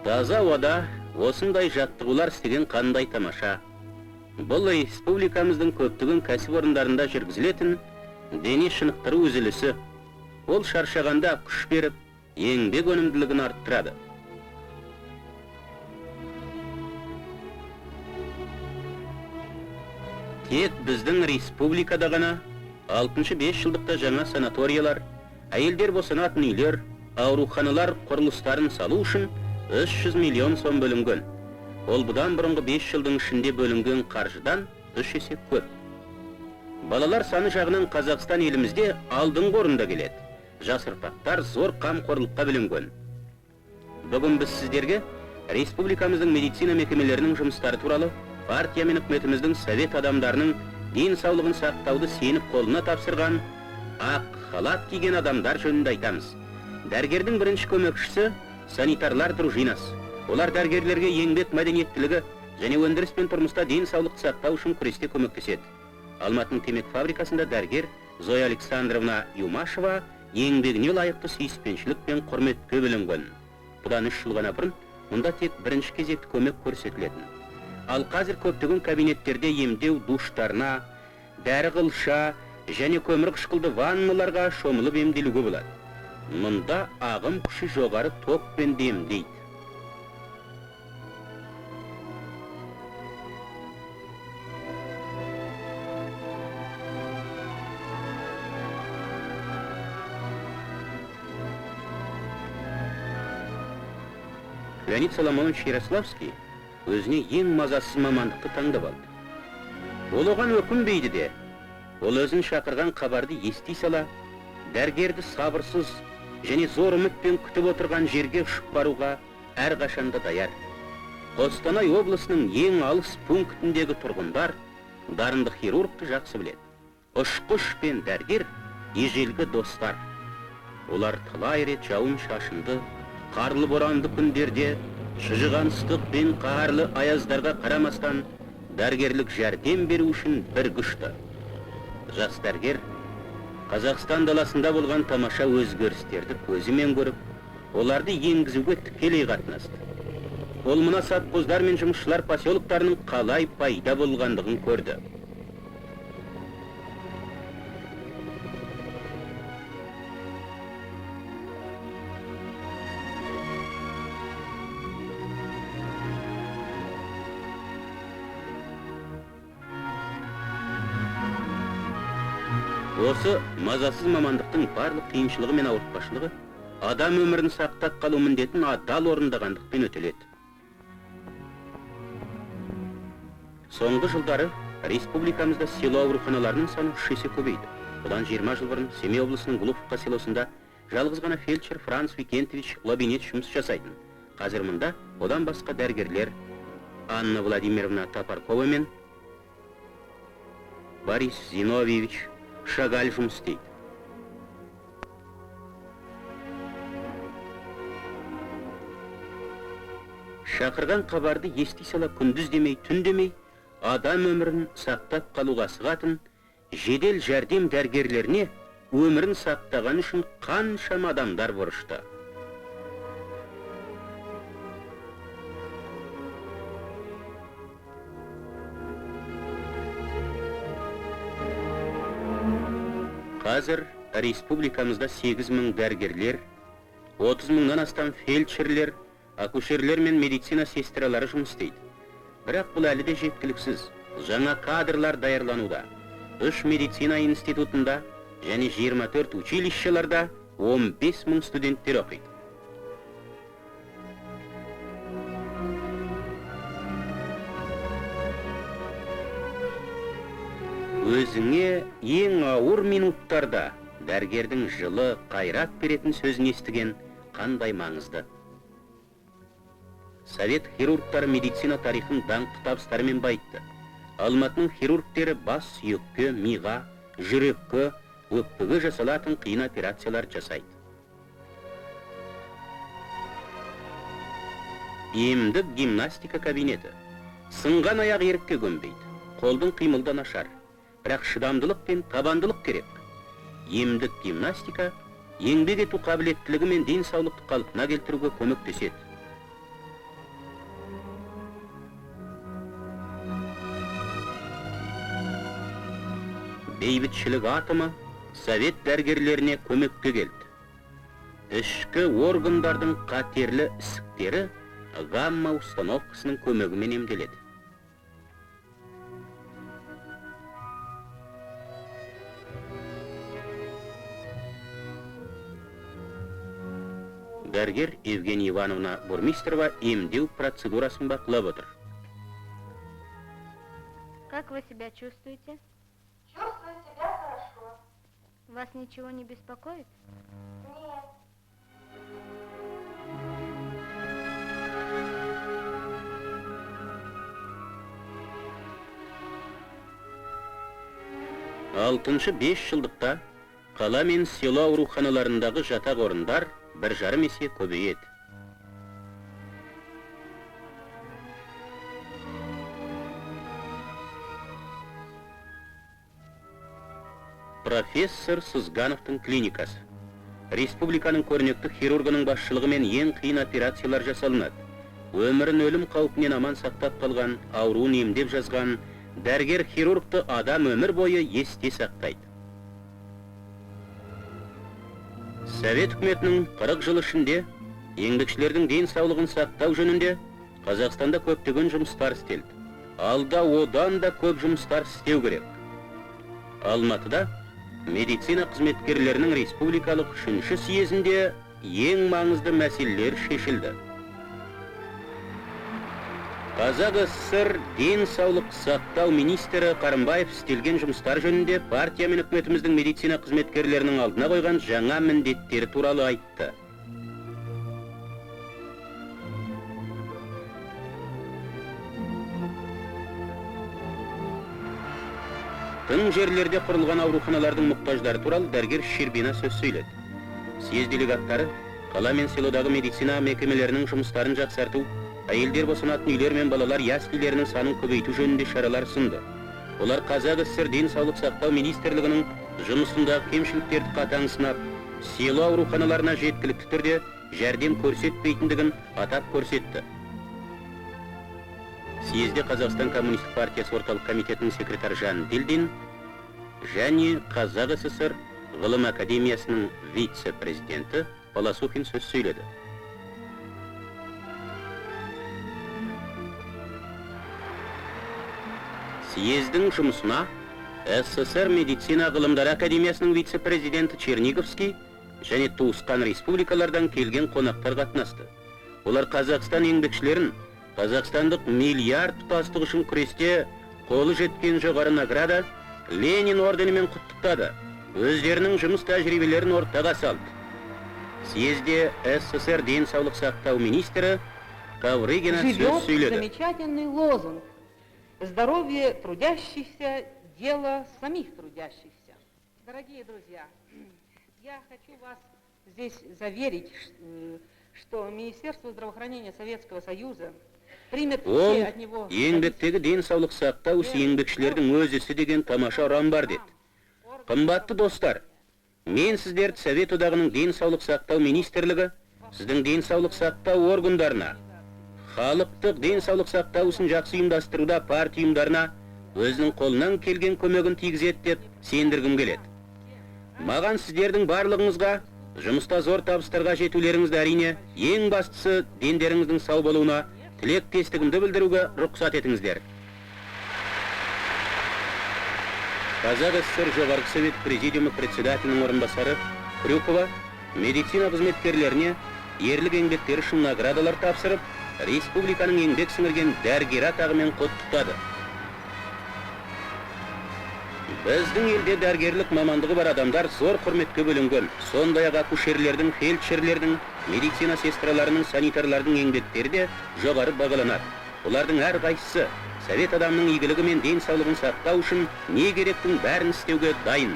Таза ауада осындай жаттығулар істеген қандай тамаша. Бұл республикамыздың көптеген кәсіпорындарында жүргізілетін дене шынықтыру үзілісі. Ол шаршағанда күш беріп, еңбек өнімділігін арттырады. Тек біздің республикада ғана 6-5 жылдықта жаңа санаториялар, әйелдер босанатын үйлер, ауруханалар құрылыстарын салу үшін 300 миллион сом бөлінген. Ол бұдан бұрынғы 5 жылдың ішінде бөлінген қаржыдан 3 есе көп. Балалар саны жағынан Қазақстан елімізде алдыңғы орында келеді. Жас ұрпақтар зор қамқорлыққа бөлінген. Бүгін біз сіздерге республикамыздың медицина мекемелерінің жұмыстары туралы, партия мен үкіметіміздің совет адамдарының денсаулығын сақтауды сеніп қолына тапсырған ақ халат киген адамдар жөнінде айтамыз. Дәрігердің бірінші көмекшісі санитарлар дружинасы. Олар дәрігерлерге еңбек мәдениеттілігі және өндіріс пен тұрмыста денсаулық сақтау үшін күресте көмектеседі. Алматының темек фабрикасында дәрігер Зоя Александровна Юмашева еңбегіне лайықты сүйіспеншілік пен құрметке бөленген. Бұдан 3 жыл ғана бұрын мұнда тек бірінші кезекті көмек көрсетілетін. Ал қазір көптеген кабинеттерде емдеу душтарына, дәрі қылша және көмір қышқылды ванналарға шомылып емделуге болады. Мұнда ағым күші жоғары токпен емдейді. Леонид Соломонович Ярославский өзіне ең мазасыз мамандықты таңдап алды. Ол оған өкінбейді де, ол өзін шақырған хабарды ести сала, дәрігерді сабырсыз және зор үмітпен күтіп отырған жерге ұшып баруға әрқашанда даяр. Қостанай облысының ең алыс пунктіндегі тұрғындар дарынды хирургты жақсы біледі. Ұшқыш пен дәрігер ежелгі достар. Олар талай рет жауын шашынды, қарлы боранды күндерде, шыжыған ыстық пен қарлы аяздарға қарамастан дәрігерлік жәрдем беру үшін бір күшті. Жас дәрігер Қазақстан даласында болған тамаша өзгерістерді көзімен көріп, оларды енгізуге тікелей қатынасты. Ол мына совхоздар мен жұмысшылар поселоктарының қалай пайда болғандығын көрді. Осы мазасыз мамандықтың барлық қиыншылығы мен ауыртпашылығы адам өмірін сақтап қалу міндетін адал орындағандықпен өтеледі. Соңғы жылдары республикамызда село ауруханаларының саны 3 есе көбейді. Бұдан 20 жыл бұрын Семей облысының Глуховка селосында жалғыз ғана фельдшер Франц Викентович Лабинец жұмыс жасайтын. Қазір мұнда одан басқа дәрігерлер Анна Владимировна Топоркова мен Борис Зиновьевич Шагаль жұмыс істейді. Шақырған хабарды ести сала күндіз демей, түн демей, адам өмірін сақтап қалуға асығатын жедел жәрдем дәрігерлеріне өмірін сақтаған үшін қаншама адамдар борышты. Қазір республикамызда 8.000 дәрігерлер, 30.000-нан астам фельдшерлер, акушерлер мен медицина сестралары жұмыс істейді. Бірақ бұл әлі де жеткіліксіз. Жаңа кадрлар даярлануда. 3 медицина институтында және 24 училищеларда 15.000 студенттер оқиды. Өзіңе ең ауыр минуттарда дәрігердің жылы қайрат беретін сөзін естіген қандай маңызды. Совет хирургтары медицина тарихын даңқты табыстарымен байытты. Алматының хирургтері бас сүйекке, миға, жүрекке, өкпеге жасалатын қиын операциялар жасайды. Емдік гимнастика кабинеті. Сынған аяқ ерікке көнбейді. Қолдың қимылдан нашар. Бірақ шыдамдылық пен табандылық керек. Емдік гимнастика еңбек ету қабілеттілігі мен денсаулықты қалпына келтіруге көмектеседі. бейбітшілік атымы совет дәргерлеріне көмекке келді. Ішкі органдардың қатерлі ісіктері гамма установкасының көмегімен емделеді. Дәргер Евгения Ивановна Бурмистрова емдеу процедурасын бақылап отыр. Как вы себя чувствуете? Чувствую себя хорошо. Вас ничего не беспокоит? Нет. Алтыншы 5 жылдықта қала мен село ауруханаларындағы жатақ орындар 1,5 есе көбейеді. Профессор Сызгановтың клиникасы. Республиканың көрнекті хирургының басшылығымен ең қиын операциялар жасалынады. Өмірін өлім қаупінен аман сақтап қалған, ауруын емдеп жазған дәргер хирургты адам өмір бойы есте сақтайды. Совет үкіметінің 40 жыл ішінде еңбекшілердің денсаулығын сақтау жөнінде Қазақстанда көптеген жұмыстар істелді. Алда одан да көп жұмыстар істеу керек. Алматыда медицина қызметкерлерінің республикалық 3-ші съезінде ең маңызды мәселелер шешілді. Қазақ СССР денсаулық сақтау министрі Қарымбаев істелген жұмыстар жөнінде партия мен үкіметіміздің медицина қызметкерлерінің алдына қойған жаңа міндеттері туралы айтты. Тың жерлерде құрылған ауруханалардың мұқтаждары туралы дәргер Щербина сөз сөйледі. Съезд делегаттары қала мен селодағы медицина мекемелерінің жұмыстарын жақсарту, әйелдер босанатын үйлер мен балалар яслилерінің санын көбейту жөнінде шаралар ұсынды. Олар Қазақ СССР денсаулық сақтау министрлігінің жұмысындағы кемшіліктерді қатаң сынап, село ауруханаларына жеткілікті түрде жәрдем көрсетпейтіндігін атап көрсетті. Съезде Қазақстан Коммунистік партиясы орталық комитетінің секретары Жан Дилдин және Қазақ СССР ғылым академиясының вице-президенті Полосухин сөз сөйледі. Съездің жұмысына СССР медицина ғылымдары академиясының вице-президенті Черниговский және туысқан республикалардан келген қонақтар қатынасты. Олар Қазақстан еңбекшілерін қазақстандық миллиард тұтастық үшін күресте қолы жеткен жоғары награда Ленин орденімен құттықтады. Өздерінің жұмыс тәжірибелерін ортаға салды. Съезде СССР денсаулық сақтау министрі Коврыгина сөз сөйледі. Замечательный лозунг. Здоровье трудящихся – дело самих трудящихся. Дорогие друзья, я хочу вас здесь заверить, что Министерство здравоохранения Советского Союза примет все от него... Еңбектегі денсаулық сақтау еңбекшілердің өз ісі деген тамаша ұран бар деді. Қымбатты достар, мен сіздерді Совет одағының денсаулық сақтау министрлігі, сіздің денсаулық сақтау органдарына, халықтық денсаулық сақтау ісін жақсы ұйымдастыруда партия ұйымдарына өзінің қолынан келген көмегін тигізеді деп сендіргім келеді. Маған сіздердің барлығыңызға жұмыста зор табыстарға жетулеріңізді әрине ең бастысы дендеріңіздің сау болуына тілектестігімді білдіруге рұқсат етіңіздер. Қазақ СССР жоғарғы совет президиумы председателінің орынбасары Крюкова медицина қызметкерлеріне ерлік еңбектері үшін наградалар тапсырып, республиканың еңбек сіңірген дәргер атағымен құттықтады. Біздің елде дәргерлік мамандығы бар адамдар зор құрметке бөлінген. Сондай-ақ акушерлердің, фельдшерлердің, медицина сестраларының, санитарлардың еңбектері де жоғары бағаланады. Олардың әрқайсысы совет адамның игілігі мен денсаулығын сақтау үшін не керектің бәрін істеуге дайын.